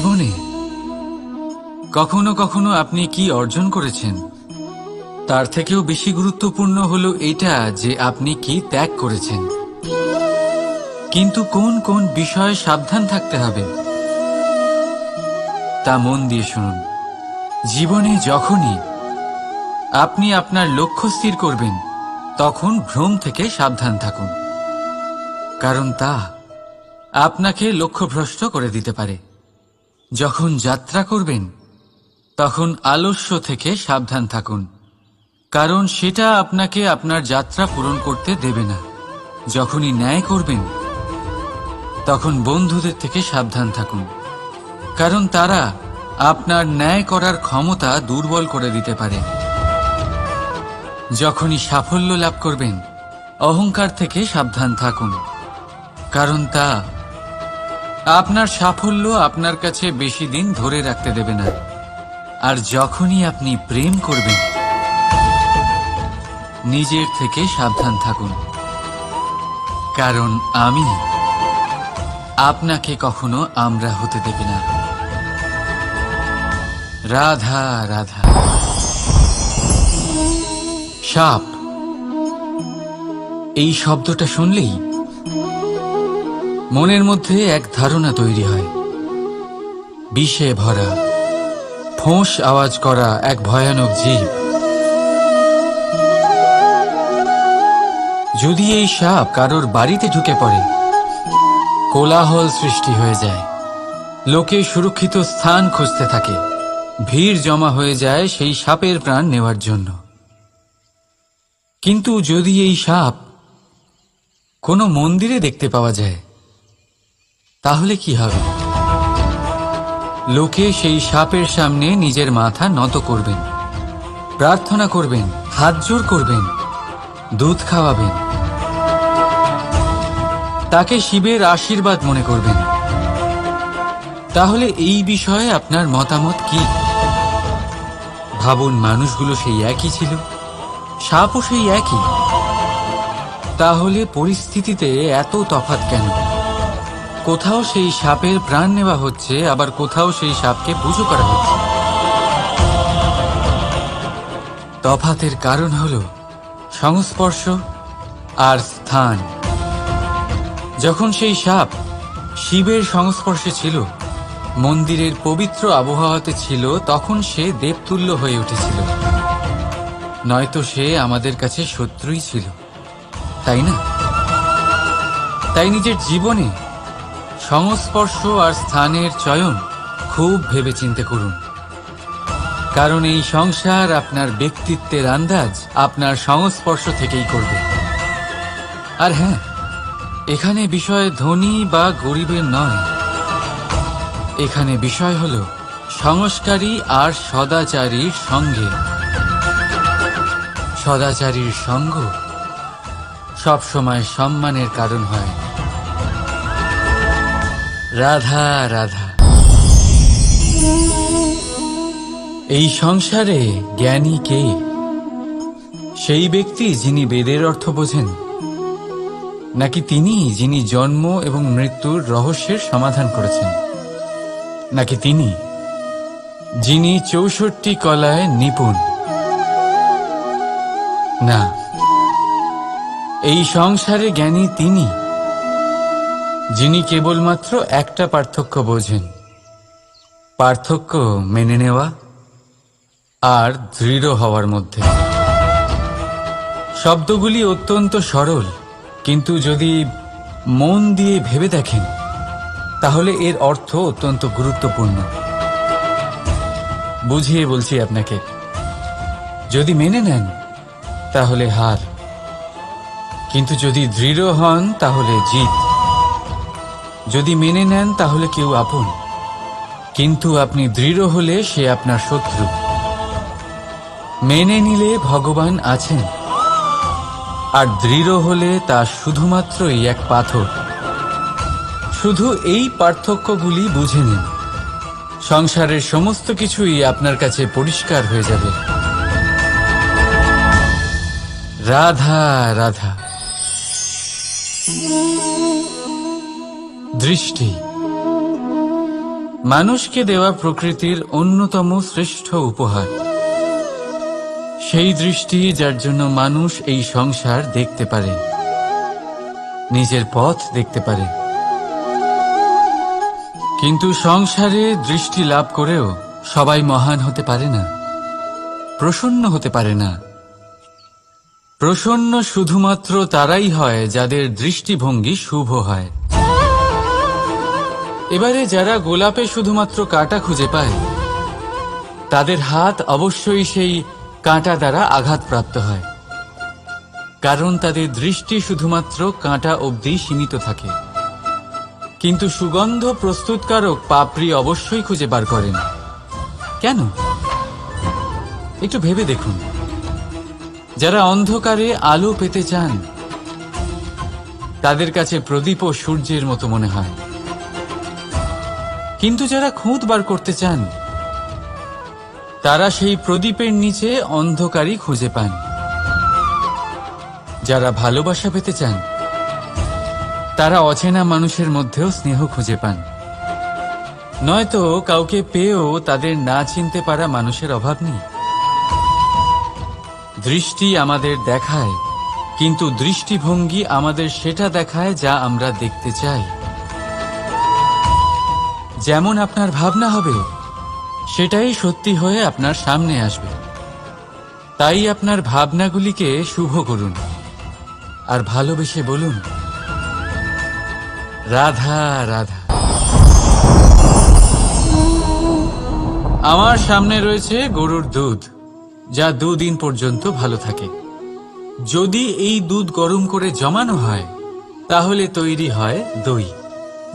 জীবনে কখনো কখনো আপনি কি অর্জন করেছেন তার থেকেও বেশি গুরুত্বপূর্ণ হলো এটা যে আপনি কি ত্যাগ করেছেন। কিন্তু কোন কোন বিষয়ে সাবধান থাকতে হবে তা মন দিয়ে শুনুন। জীবনে যখনই আপনি আপনার লক্ষ্য স্থির করবেন তখন ভ্রম থেকে সাবধান থাকুন, কারণ তা আপনাকে লক্ষ্যভ্রষ্ট করে দিতে পারে। যখন যাত্রা করবেন তখন আলস্য থেকে সাবধান থাকুন, কারণ সেটা আপনাকে আপনার যাত্রা পূরণ করতে দেবে না। যখনই ন্যায় করবেন তখন বন্ধুদের থেকে সাবধান থাকুন, কারণ তারা আপনার ন্যায় করার ক্ষমতা দুর্বল করে দিতে পারে। যখনই সাফল্য লাভ করবেন অহংকার থেকে সাবধান থাকুন, কারণ তা আপনার সাফল্য আপনার কাছে বেশি দিন ধরে রাখতে দেবে না। আর যখনই আপনি প্রেম করবেন নিজের থেকে সাবধান থাকুন, কারণ আমি আপনাকে কখনো আমরা হতে দেবে না। রাধা রাধা। সাপ, এই শব্দটা শুনলেই মনের মধ্যে এক ধারণা তৈরি হয়। বিষে ভরা, ফোঁস আওয়াজ করা এক ভয়ানক জীব। যদি এই সাপ কারোর বাড়িতে ঢুকে পড়ে কোলাহল সৃষ্টি হয়ে যায়, লোকে সুরক্ষিত স্থান খুঁজতে থাকে, ভিড় জমা হয়ে যায় সেই সাপের প্রাণ নেওয়ার জন্য। কিন্তু যদি এই সাপ কোনো মন্দিরে দেখতে পাওয়া যায় তাহলে কি হবে? লোকে সেই সাপের সামনে নিজের মাথা নত করবেন, প্রার্থনা করবেন, হাত জোড় করবেন, দুধ খাওয়াবেন, তাকে শিবের আশীর্বাদ মনে করবেন। তাহলে এই বিষয়ে আপনার মতামত কি? ভাবুন, মানুষগুলো সেই একই ছিল, সাপও সেই একই। তাহলে পরিস্থিতিতে এত তফাৎ কেন? কোথাও সেই সাপের প্রাণ নেওয়া হচ্ছে, আবার কোথাও সেই সাপকে পুজো করা হচ্ছে। তফাতের কারণ হল সংস্পর্শ আর স্থান। যখন সেই সাপ শিবের সংস্পর্শে ছিল, মন্দিরের পবিত্র আবহাওয়াতে ছিল, তখন সে দেবতুল্য হয়ে উঠেছিল, নয়তো সে আমাদের কাছে শত্রুই ছিল, তাই না? তাই নিজের জীবনে সংস্পর্শ আর স্থানের চয়ন খুব ভেবেচিন্তে করুন, কারণ এই সংসার আপনার ব্যক্তিত্বের আন্দাজ আপনার সংস্পর্শ থেকেই করবে। আর হ্যাঁ, এখানে বিষয় ধনী বা গরিবের নয়, এখানে বিষয় হল সংস্কারী আর সদাচারীর সঙ্গে। সদাচারীর সঙ্গ সবসময় সম্মানের কারণ হয়। রাধা রাধা। এই সংসারে জ্ঞানী কে? সেই ব্যক্তি যিনি বেদের অর্থ বোঝেন, নাকি তিনি যিনি জন্ম এবং মৃত্যুর রহস্যের সমাধান করেছেন, নাকি তিনি যিনি ৬৪ কলায় নিপুণ? না, এই সংসারে জ্ঞানী তিনি যিনি কেবলমাত্র একটা পার্থক্য বোঝেন, পার্থক্য মেনে নেওয়া আর দৃঢ় হওয়ার মধ্যে। শব্দগুলি অত্যন্ত সরল, কিন্তু যদি মন দিয়ে ভেবে দেখেন তাহলে এর অর্থ অত্যন্ত গুরুত্বপূর্ণ। বুঝিয়ে বলছি আপনাকে, যদি মেনে নেন তাহলে হার, কিন্তু যদি দৃঢ় হন তাহলে জিত। যদি মেনে নেন তাহলে কেউ আপন, কিন্তু আপনি দৃঢ় হলে সে আপনার শত্রু। মেনে নিলে ভগবান আছেন, আর দৃঢ় হলে তা শুধুমাত্রই এক পাথর। শুধু এই পার্থক্যগুলি বুঝে নিন, সংসারের সমস্ত কিছুই আপনার কাছে পরিষ্কার হয়ে যাবে। রাধা রাধা। দৃষ্টি, মানুষকে দেওয়া প্রকৃতির অন্যতম শ্রেষ্ঠ উপহার, সেই দৃষ্টি যার জন্য মানুষ এই সংসার দেখতে পারে, নিজের পথ দেখতে পারে। কিন্তু সংসারে দৃষ্টি লাভ করেও সবাই মহান হতে পারে না, প্রসন্ন হতে পারে না। প্রসন্ন শুধুমাত্র তারাই হয় যাদের দৃষ্টিভঙ্গি শুভ হয়। এবারে যারা গোলাপে শুধুমাত্র কাঁটা খুঁজে পায়, তাদের হাত অবশ্যই সেই কাঁটা দ্বারা আঘাতপ্রাপ্ত হয়, কারণ তাদের দৃষ্টি শুধুমাত্র কাঁটা অবধি সীমিত থাকে। কিন্তু সুগন্ধ প্রস্তুতকারক পাপড়ি অবশ্যই খুঁজে বার করেন। কেন? একটু ভেবে দেখুন। যারা অন্ধকারে আলো পেতে চান, তাদের কাছে প্রদীপ ও সূর্যের মতো মনে হয়। কিন্তু যারা খুঁত বার করতে চান, তারা সেই প্রদীপের নিচে অন্ধকারই খুঁজে পান। যারা ভালোবাসা পেতে চান, তারা অচেনা মানুষের মধ্যেও স্নেহ খুঁজে পান। নয়তো কাউকে পেয়েও তাদের না চিনতে পারা মানুষের অভাব নেই। দৃষ্টি আমাদের দেখায়, কিন্তু দৃষ্টিভঙ্গি আমাদের সেটা দেখায় যা আমরা দেখতে চাই। যেমন আপনার ভাবনা হবে, সেটাই সত্যি হয়ে আপনার সামনে আসবে। তাই আপনার ভাবনাগুলিকে শুভ করুন আর ভালোবেসে বলুন, রাধা রাধা। আমার সামনে রয়েছে গরুর দুধ, যা 2 দিন পর্যন্ত ভালো থাকে। যদি এই দুধ গরম করে জমানো হয়, তাহলে তৈরি হয় দই,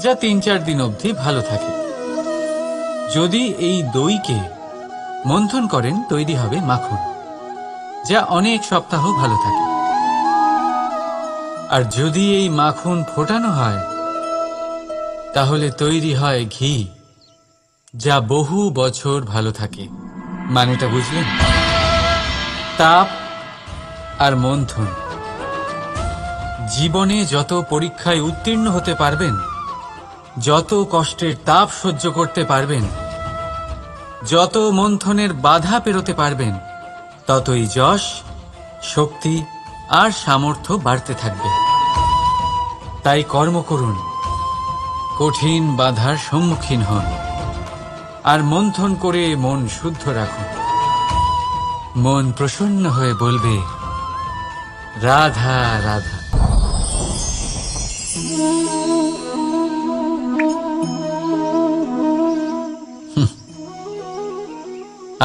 যা 3-4 দিন অবধি ভালো থাকে। যদি এই দইকে মন্থন করেন, তৈরি হবে মাখন, যা অনেক সপ্তাহ ভালো থাকে। আর যদি এই মাখন ফোটানো হয়, তাহলে তৈরি হয় ঘি, যা বহু বছর ভালো থাকে। মানেটা বুঝলেন? তাপ আর মন্থন। জীবনে যত পরীক্ষায় উত্তীর্ণ হতে পারবেন, যত কষ্টের তাপ সহ্য করতে পারবেন, যত মন্থনের বাধা পেরোতে পারবেন, ততই যশ, শক্তি আর সামর্থ্য বাড়তে থাকবে। তাই কর্ম করুন, কঠিন বাধার সম্মুখীন হন, আর মন্থন করে মন শুদ্ধ রাখুন। মন প্রসন্ন হয়ে বলবে, রাধা রাধা।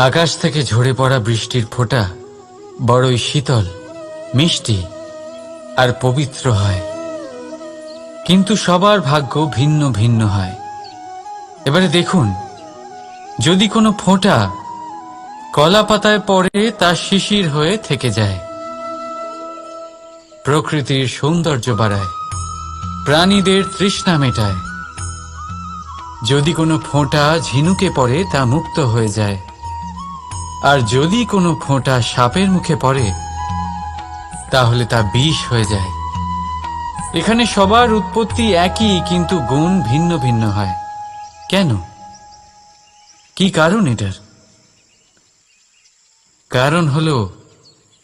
আকাশ থেকে ঝরে পড়া বৃষ্টির ফোঁটা বড়ই শীতল, মিষ্টি আর পবিত্র হয়। কিন্তু সবার ভাগ্য ভিন্ন ভিন্ন হয়। এবারে দেখুন, যদি কোনো ফোঁটা কলা পাতায় পড়ে, তা শিশির হয়ে থেকে যায়। প্রকৃতির সৌন্দর্য বাড়ায়, প্রাণীদের তৃষ্ণা মেটায়। যদি কোনো ফোঁটা ঝিনুকে পড়ে, তা মুক্ত হয়ে যায়। আর যদি কোনো ফোঁটা সাপের মুখে পড়ে, তাহলে তা বিষ হয়ে যায়। এখানে সবার উৎপত্তি একই, কিন্তু গুণ ভিন্ন ভিন্ন হয়। কেন? কি কারণ এটার? কারণ হলো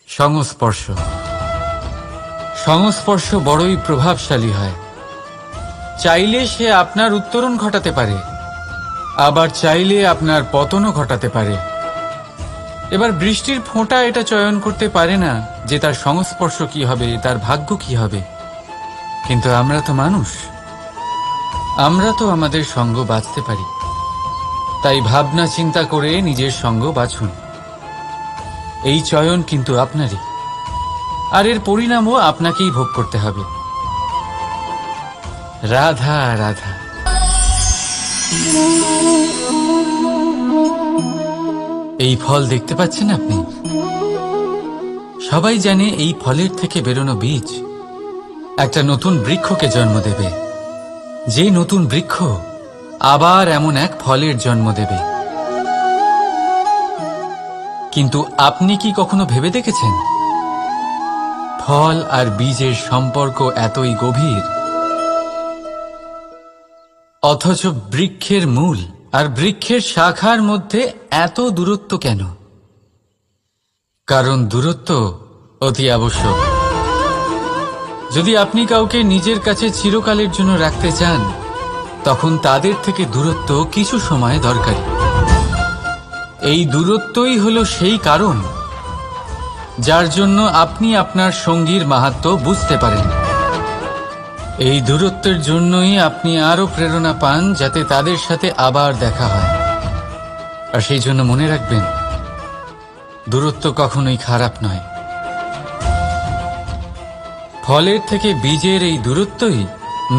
সংস্পর্শ। সংস্পর্শ বড়ই প্রভাবশালী হয়। চাইলে সে আপনার উত্তরণ ঘটাতে পারে, আবার চাইলে আপনার পতনও ঘটাতে পারে। এবার বৃষ্টির ফোঁটা এটা চয়ন করতে পারে না যে তার সংস্পর্শ কি হবে, তার ভাগ্য কি হবে। কিন্তু আমরা তো মানুষ, আমরা তো আমাদের সঙ্গ বাঁচতে পারি। তাই ভাবনা চিন্তা করে নিজের সঙ্গ বাছুন। এই চয়ন কিন্তু আপনারই, আর এর পরিণামও আপনাকেই ভোগ করতে হবে। রাধা রাধা। এই ফল দেখতে পাচ্ছেন আপনি? সবাই জানে এই ফলের থেকে বেরোনো বীজ একটা নতুন বৃক্ষকে জন্ম দেবে, যে নতুন বৃক্ষ আবার এমন এক ফলের জন্ম দেবে। কিন্তু আপনি কি কখনো ভেবে দেখেছেন, ফল আর বীজের সম্পর্ক এতই গভীর, অথচ বৃক্ষের মূল আর বৃক্ষের শাখার মধ্যে এত দূরত্ব কেন? কারণ দূরত্ব অতি আবশ্যক। যদি আপনি কাউকে নিজের কাছে চিরকালের জন্য রাখতে চান, তখন তাদের থেকে দূরত্ব কিছু সময় দরকারি। এই দূরত্বই হলো সেই কারণ যার জন্য আপনি আপনার সঙ্গীর মাহাত্ম্য বুঝতে পারেন। এই দূরত্বের জন্যই আপনি আরো প্রেরণা পান যাতে তাদের সাথে আবার দেখা হয়। আর সেই জন্য মনে রাখবেন, দূরত্ব কখনোই খারাপ নয়। ফলের থেকে বীজের এই দূরত্বই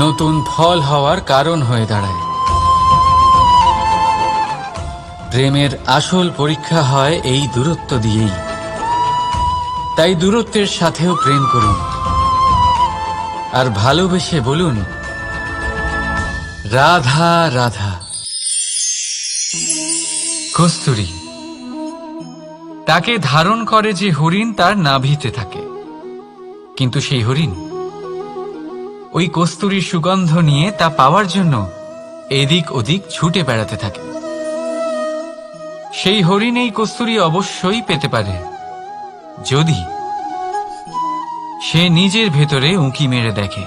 নতুন ফল হওয়ার কারণ হয়ে দাঁড়ায়। প্রেমের আসল পরীক্ষা হয় এই দূরত্ব দিয়েই। তাই দূরত্বের সাথেও প্রেম করুন, আর ভালোবেসে বলুন, রাধা রাধা। কস্তুরী তাকে ধারণ করে যে হরিণ তার নাভিতে থাকে, কিন্তু সেই হরিণ ওই কস্তুরীর সুগন্ধ নিয়ে তা পাওয়ার জন্য এদিক ওদিক ছুটে বেড়াতে থাকে। সেই হরিণ এই কস্তুরী অবশ্যই পেতে পারে যদি সে নিজের ভেতরে উঁকি মেরে দেখে।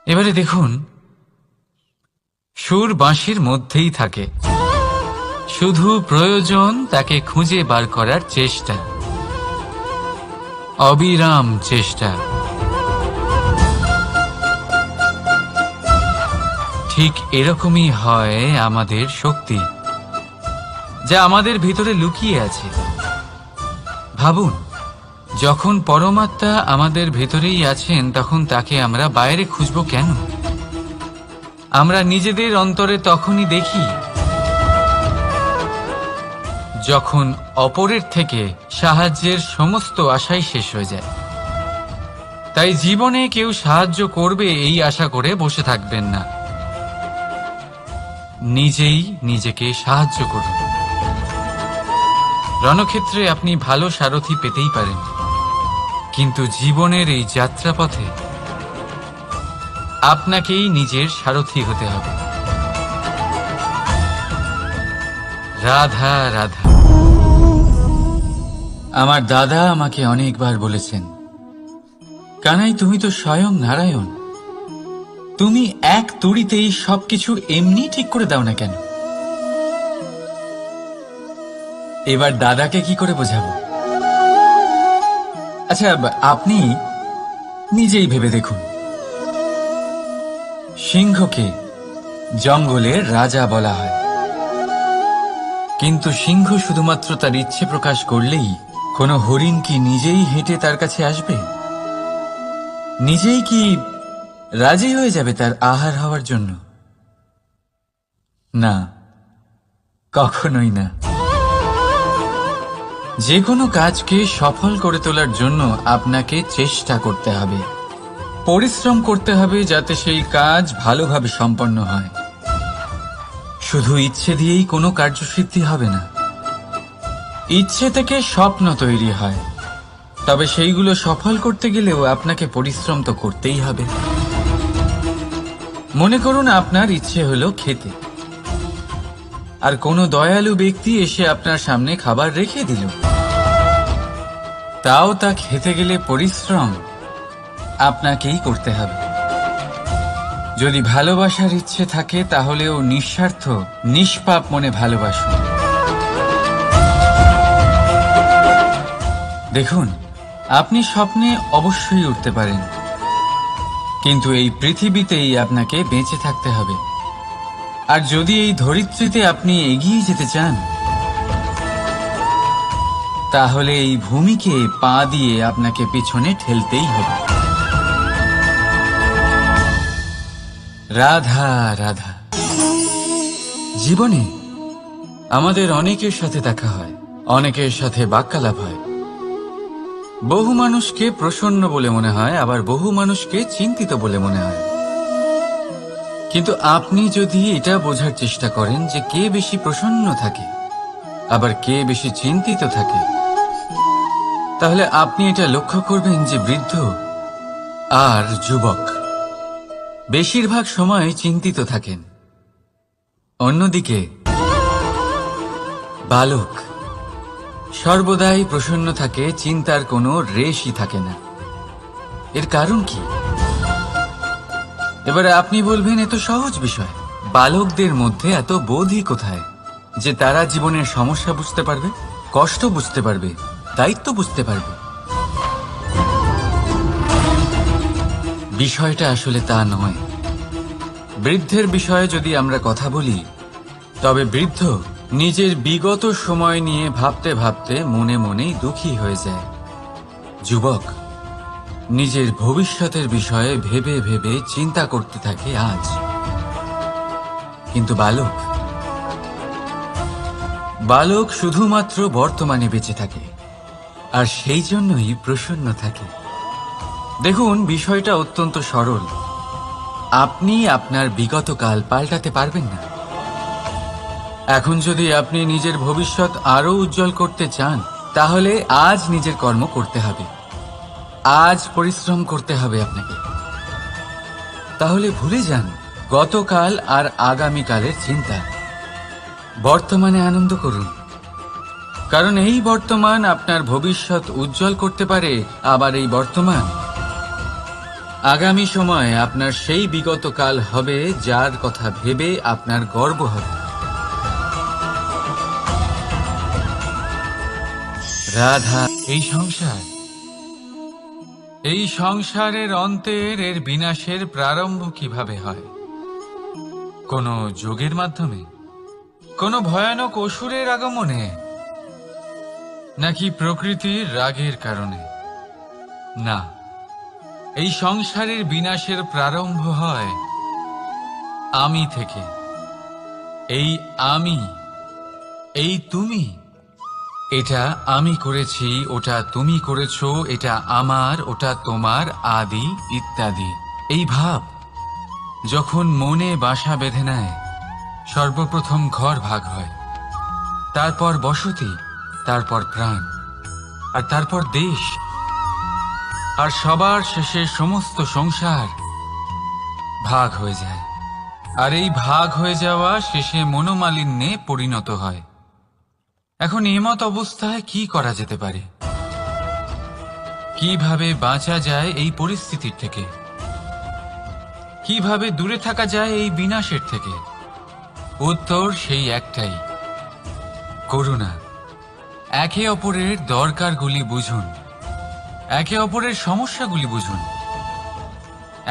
এবারে দেখুন, সুর বাঁশির মধ্যেই থাকে, শুধু প্রয়োজন তাকে খুঁজে বার করার চেষ্টা, অবিরাম চেষ্টা। ঠিক এরকমই হয় আমাদের শক্তি, যা আমাদের ভিতরে লুকিয়ে আছে। ভাবুন, যখন পরমাত্মা আমাদের ভেতরেই আছেন, তখন তাকে আমরা বাইরে খুঁজব কেন? আমরা নিজেদের অন্তরে তখনই দেখি যখন অপরের থেকে সাহায্যের সমস্ত আশাই শেষ হয়ে যায়। তাই জীবনে কেউ সাহায্য করবে এই আশা করে বসে থাকবেন না, নিজেই নিজেকে সাহায্য করুন। রণক্ষেত্রে আপনি ভালো সারথি পেতেই পারেন, কিন্তু জীবনের এই যাত্রাপথে আপনাকেই নিজের সারথি হতে হবে। রাধা রাধা। আমার দাদা আমাকে অনেকবার বলেছেন, কানাই, তুমি তো স্বয়ং নারায়ণ, তুমি এক তুড়িতেই সবকিছু এমনি ঠিক করে দাও না কেন? এবার দাদাকে কি করে বোঝাবো? আচ্ছা, আপনি নিজেই ভেবে দেখুন, সিংহকে জঙ্গলের রাজা বলা হয়, কিন্তু সিংহ শুধুমাত্র তার ইচ্ছে প্রকাশ করলেই কোনো হরিণ কি নিজেই হেঁটে তার কাছে আসবে? নিজেই কি রাজি হয়ে যাবে তার আহার হওয়ার জন্য? না, কখনোই না। যে কোনো কাজকে সফল করে তোলার জন্য আপনাকে চেষ্টা করতে হবে, পরিশ্রম করতে হবে, যাতে সেই কাজ ভালোভাবে সম্পন্ন হয়। শুধু ইচ্ছে দিয়েই কোনো কার্যসিদ্ধি হবে না। ইচ্ছে থেকে স্বপ্ন তৈরি হয়, তবে সেইগুলো সফল করতে গেলেও আপনাকে পরিশ্রম তো করতেই হবে। মনে করুন আপনার ইচ্ছে হলো খেতে, আর কোনো দয়ালু ব্যক্তি এসে আপনার সামনে খাবার রেখে দিল। তাও তা খেতে গেলে পরিশ্রম আপনাকেই করতে হবে। যদি ভালোবাসার ইচ্ছে থাকে, তাহলেও নিঃস্বার্থ নিষ্পাপ মনে ভালোবাসুন। দেখুন, আপনি স্বপ্নে অবশ্যই উঠতে পারেন, কিন্তু এই পৃথিবীতেই আপনাকে বেঁচে থাকতে হবে। আর যদি এই ধরিত্রীতে আপনি এগিয়ে যেতে চান, তাহলে এই ভূমিকে পা দিয়ে আপনাকে পিছনে ঠেলতেই হবে। রাধা রাধা। জীবনে আমাদের অনেকের সাথে দেখা হয়, অনেকের সাথে বাক্যালাপ হয়। বহু মানুষকে প্রসন্ন বলে মনে হয়, আবার বহু মানুষকে চিন্তিত বলে মনে হয়। কিন্তু আপনি যদি এটা বোঝার চেষ্টা করেন যে কে বেশি প্রসন্ন থাকে আবার কে বেশি চিন্তিত থাকে, তাহলে আপনি এটা লক্ষ্য করবেন যে বৃদ্ধ আর যুবক বেশিরভাগ সময় চিন্তিত থাকেন। অন্যদিকে বালক সর্বদাই প্রসন্ন থাকে, চিন্তার কোনো রেশই থাকে না। এর কারণ কি? এবারে আপনি বলবেন, এ তো সহজ বিষয়। বালকদের মধ্যে এত বোধই কোথায় যে তারা জীবনের সমস্যা বুঝতে পারবে, কষ্ট বুঝতে পারবে, দায়িত্ব বুঝতে পারবে? বিষয়টা আসলে তা নয়। বৃদ্ধের বিষয়ে যদি আমরা কথা বলি, তবে বৃদ্ধ নিজের বিগত সময় নিয়ে ভাবতে ভাবতে মনে মনেই দুঃখী হয়ে যায়। যুবক নিজের ভবিষ্যতের বিষয়ে ভেবে ভেবে চিন্তা করতে থাকে আজ। কিন্তু বালক শুধুমাত্র বর্তমানে বেঁচে থাকে, আর সেই জন্যই প্রসন্ন থাকে। দেখুন, বিষয়টা অত্যন্ত সরল। আপনি আপনার বিগত কাল পাল্টাতে পারবেন না। এখন যদি আপনি নিজের ভবিষ্যৎ আরো উজ্জ্বল করতে চান, তাহলে আজ নিজের কর্ম করতে হবে, আজ পরিশ্রম করতে হবে আপনাকে। তাহলে ভুলে যান গতকাল আর আগামীকালের চিন্তা। বর্তমানে আনন্দ করুন, কারণ এই বর্তমান আপনার ভবিষ্যৎ উজ্জ্বল করতে পারে। আবার এই বর্তমান আগামী সময়ে আপনার সেই বিগত কাল হবে, যার কথা ভেবে আপনার গর্ব হবে। রাধা, এই সংসারের অন্তের, এর বিনাশের প্রারম্ভ কিভাবে হয়? কোন যোগের মাধ্যমে? কোন ভয়ানক অসুরের আগমনে? নাকি প্রকৃতির রাগের কারণে? না, এই সংসারের বিনাশের প্রারম্ভ হয় আমি থেকে। এই আমি, এই তুমি, এটা আমি করেছি, ওটা তুমি করেছো, এটা আমার, ওটা তোমার, আদি ইত্যাদি। এই ভাব যখন মনে বাসা বেঁধে নেয়, সর্বপ্রথম ঘর ভাগ হয়, তারপর বসতি, তারপর প্রাণ, আর তারপর দেশ, আর সবার শেষে সমস্ত সংসার ভাগ হয়ে যায়। আর এই ভাগ হয়ে যাওয়া শেষে মনোমালিন্যে পরিণত হয়। এখন এমত অবস্থায় কি করা যেতে পারে? কিভাবে বাঁচা যায় এই পরিস্থিতির থেকে? কিভাবে দূরে থাকা যায় এই বিনাশের থেকে? উত্তর সেই একটাই, করুণা। একে অপরের দরকারগুলি বুঝুন, একে অপরের সমস্যাগুলি বুঝুন,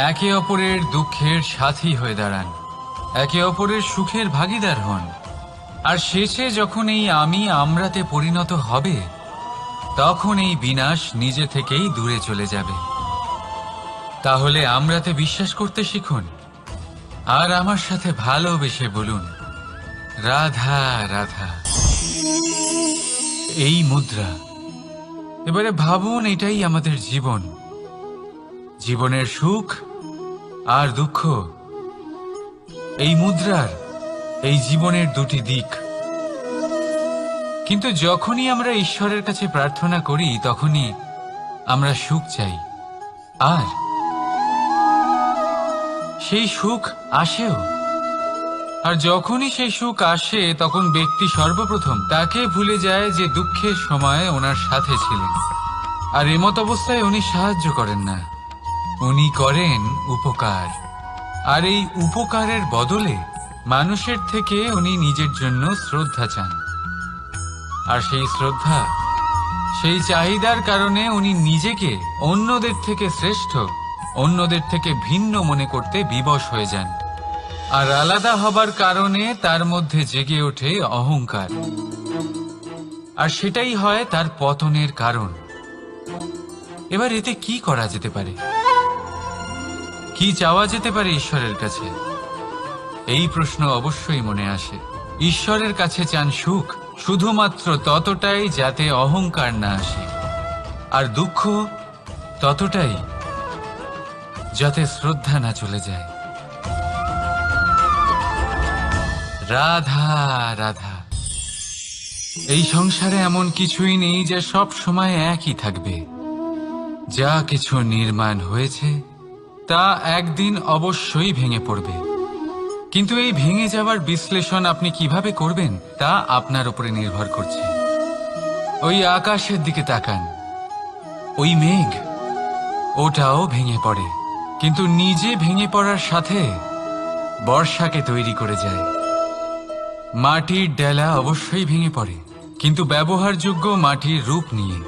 একে অপরের দুঃখের সাথী হয়ে দাঁড়ান, একে অপরের সুখের ভাগীদার হন। আর শেষে যখন এই আমি আমরাতে পরিণত হবে, তখন এই বিনাশ নিজে থেকেই দূরে চলে যাবে। তাহলে আমরাতে বিশ্বাস করতে শিখুন, আর আমার সাথে ভালোবেসে বলুন, রাধা রাধা। এই মুদ্রা। এবারে ভাবুন, এটাই আমাদের জীবন, জীবনের সুখ আর দুঃখ। এই মুদ্রার, এই জীবনের দুটি দিক। কিন্তু যখনই আমরা ঈশ্বরের কাছে প্রার্থনা করি, তখনই আমরা সুখ চাই, আর সেই সুখ আসেও। আর যখনই সেই সুখ আসে, তখন ব্যক্তি সর্বপ্রথম তাকে ভুলে যায় যে দুঃখের সময় ওনার সাথে ছিলেন। আর এমত অবস্থায় উনি সাহায্য করেন না, উনি করেন উপকার। আর এই উপকারের বদলে মানুষের থেকে উনি নিজের জন্য শ্রদ্ধা চান। আর সেই শ্রদ্ধা, সেই চাহিদার কারণে উনি নিজেকে অন্যদের থেকে শ্রেষ্ঠ, অন্যদের থেকে ভিন্ন মনে করতে বিবশ হয়ে যান। আর আলাদা হবার কারণে তার মধ্যে জেগে ওঠে অহংকার, আর সেটাই হয় তার পতনের কারণ। এবার এতে কি করা যেতে পারে? কি চাওয়া যেতে পারে ঈশ্বরের কাছে? এই প্রশ্ন অবশ্যই মনে আসে। ঈশ্বরের কাছে চান সুখ, শুধুমাত্র ততটাই যাতে অহংকার না আসে, আর দুঃখ ততটাই যাতে শ্রদ্ধা না চলে যায়। রাধা রাধা। এই সংসারে এমন কিছুই নেই যে সব সময় একই থাকবে। যা কিছু নির্মাণ হয়েছে তা একদিন অবশ্যই ভেঙে পড়বে। কিন্তু এই ভেঙে যাওয়ার বিশ্লেষণ আপনি কিভাবে করবেন তা আপনার উপরে নির্ভর করছে। ওই আকাশের দিকে তাকান, ওই মেঘ, ওটাও ভেঙে পড়ে, কিন্তু নিজে ভেঙে পড়ার সাথে বর্ষাকে তৈরি করে যায়। মাটির ডেলা অবশ্যই ভেঙে পড়ে, কিন্তু ব্যবহারযোগ্য মাটির রূপ নিয়ে।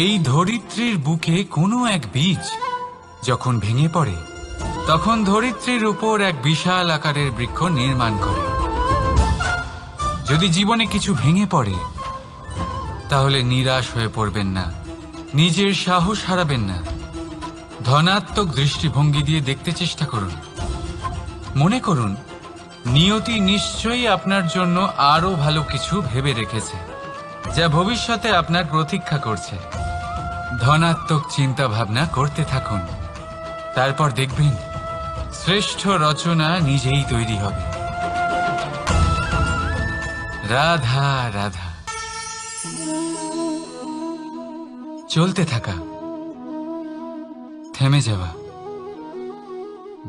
এই ধরিত্রীর বুকে কোনো এক বীজ যখন ভেঙে পড়ে, তখন ধরিত্রীর উপর এক বিশাল আকারের বৃক্ষ নির্মাণ করে। যদি জীবনে কিছু ভেঙে পড়ে, তাহলে নিরাশ হয়ে পড়বেন না, নিজের সাহস হারাবেন না। ধনাত্মক দৃষ্টিভঙ্গি দিয়ে দেখতে চেষ্টা করুন। মনে করুন, নিয়তি নিশ্চয়ই আপনার জন্য আরো ভালো কিছু ভেবে রেখেছে, যা ভবিষ্যতে আপনার প্রতীক্ষা করছে। ধনাত্মক চিন্তা ভাবনা করতে থাকুন, তারপর দেখবেন শ্রেষ্ঠ রচনা নিজেই তৈরি হবে। রাধা রাধা। চলতে থাকা, থেমে যাওয়া,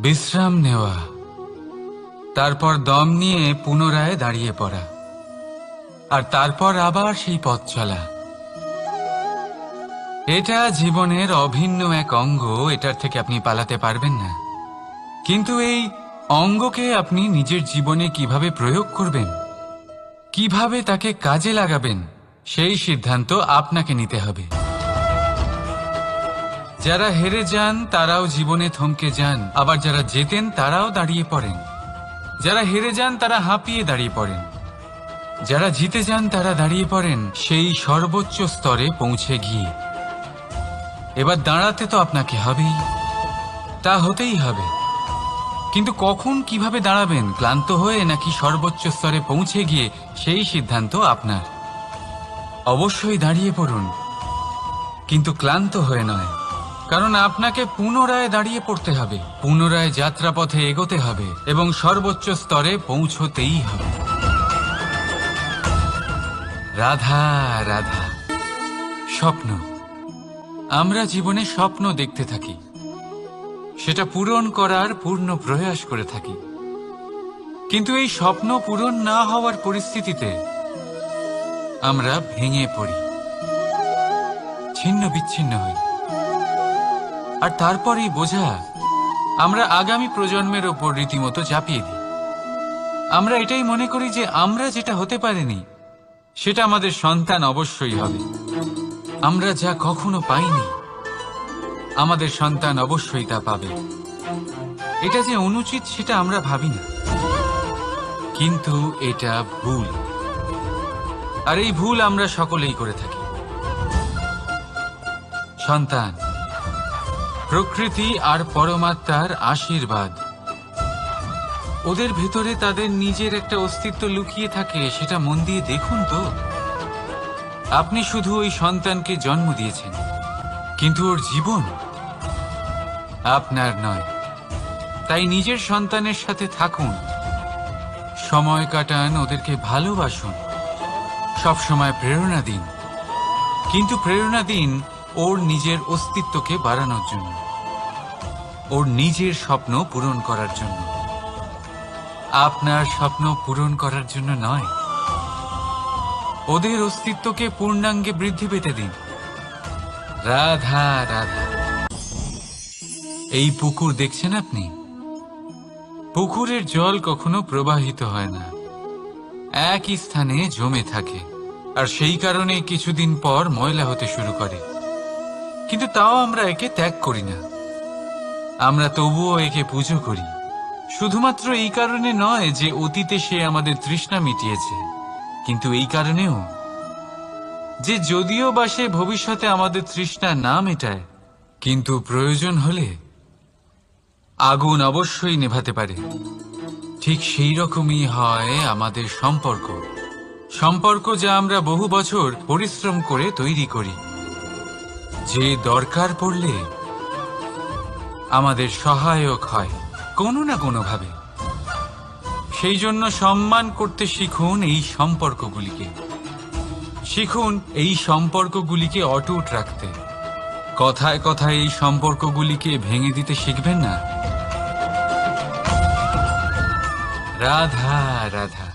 বিশ্রাম নেওয়া, তারপর দম নিয়ে পুনরায় দাঁড়িয়ে পড়া, আর তারপর আবার সেই পথ চলা। এটা জীবনের অভিন্ন এক অঙ্গ, এটার থেকে আপনি পালাতে পারবেন না। কিন্তু এই অঙ্গকে আপনি নিজের জীবনে কিভাবে প্রয়োগ করবেন, কিভাবে তাকে কাজে লাগাবেন, সেই সিদ্ধান্ত আপনাকে নিতে হবে। যারা হেরে যান তারাও জীবনে থমকে যান, আবার যারা জেতেন তারাও দাঁড়িয়ে পড়েন। যারা হেরে যান তারা হাঁপিয়ে দাঁড়িয়ে পড়েন, যারা জিতে যান তারা দাঁড়িয়ে পড়েন সেই সর্বোচ্চ স্তরে পৌঁছে গিয়ে। এবার দাঁড়াতে তো আপনাকে হবেই, তা হতেই হবে। কিন্তু কখন, কিভাবে দাঁড়াবেন, ক্লান্ত হয়ে নাকি সর্বোচ্চ স্তরে পৌঁছে গিয়ে, সেই সিদ্ধান্ত আপনার। অবশ্যই দাঁড়িয়ে পড়ুন, কিন্তু ক্লান্ত হয়ে নয়, কারণ আপনাকে পুনরায় দাঁড়িয়ে পড়তে হবে, পুনরায় যাত্রাপথে এগোতে হবে এবং সর্বোচ্চ স্তরে পৌঁছতেই হবে। রাধা রাধা। স্বপ্ন, আমরা জীবনে স্বপ্ন দেখতে থাকি, সেটা পূরণ করার পূর্ণ প্রয়াস করে থাকি। কিন্তু এই স্বপ্ন পূরণ না হওয়ার পরিস্থিতিতে আমরা ভেঙে পড়ি, ছিন্ন বিচ্ছিন্ন হই, আর তারপর এই বোঝা আমরা আগামী প্রজন্মের ওপর রীতিমতো চাপিয়ে দিই। আমরা এটাই মনে করি যে আমরা যেটা হতে পারিনি সেটা আমাদের সন্তান অবশ্যই হবে। আমরা যা কখনো পাইনি আমাদের সন্তান অবশ্যই তা পাবে। এটা যে অনুচিত সেটা আমরা ভাবি না, কিন্তু এটা ভুল, আর এই ভুল আমরা সকলেই করে থাকি। সন্তান প্রকৃতি আর পরমাত্মার আশীর্বাদ। ওদের ভেতরে তাদের নিজের একটা অস্তিত্ব লুকিয়ে থাকে, সেটা মন দিয়ে দেখুন তো। আপনি শুধু ওই সন্তানকে জন্ম দিয়েছেন, কিন্তু ওর জীবন আপনার নয়। তাই নিজের সন্তানের সাথে থাকুন, সময় কাটান, ওদেরকে ভালোবাসুন, সবসময় প্রেরণা দিন, কিন্তু প্রেরণা দিন ওর নিজের অস্তিত্বকে বাড়ানোর জন্য, ওর নিজের স্বপ্ন পূরণ করার জন্য, আপনার স্বপ্ন পূরণ করার জন্য নয়। ওদের অস্তিত্বকে পূর্ণাঙ্গে বৃদ্ধি পেতে দিন। রাধা রাধা। এই পুকুর দেখছেন আপনি? পুকুরের জল কখনো প্রবাহিত হয় না, একই স্থানে জমে থাকে, আর সেই কারণে কিছুদিন পর ময়লা হতে শুরু করে। কিন্তু তাও আমরা একে ত্যাগ করি না, আমরা তবুও একে পুজো করি। শুধুমাত্র এই কারণে নয় যে অতীতে সে আমাদের তৃষ্ণা মিটিয়েছে, কিন্তু এই কারণেও যে যদিও বা সে ভবিষ্যতে আমাদের তৃষ্ণা না মেটায়, কিন্তু প্রয়োজন হলে আগুন অবশ্যই নেভাতে পারে। ঠিক সেই রকমই হয় আমাদের সম্পর্ক, সম্পর্ক যা আমরা বহু বছর পরিশ্রম করে তৈরি করি, যে দরকার পড়লে আমাদের সহায়ক হয় কোনো না কোনোভাবে। সেই জন্য সম্মান করতে শিখুন এই সম্পর্কগুলিকে, শিখুন এই সম্পর্কগুলিকে অটুট রাখতে। কথায় কথায় এই সম্পর্কগুলিকে ভেঙে দিতে শিখবেন না। রাধা রাধা।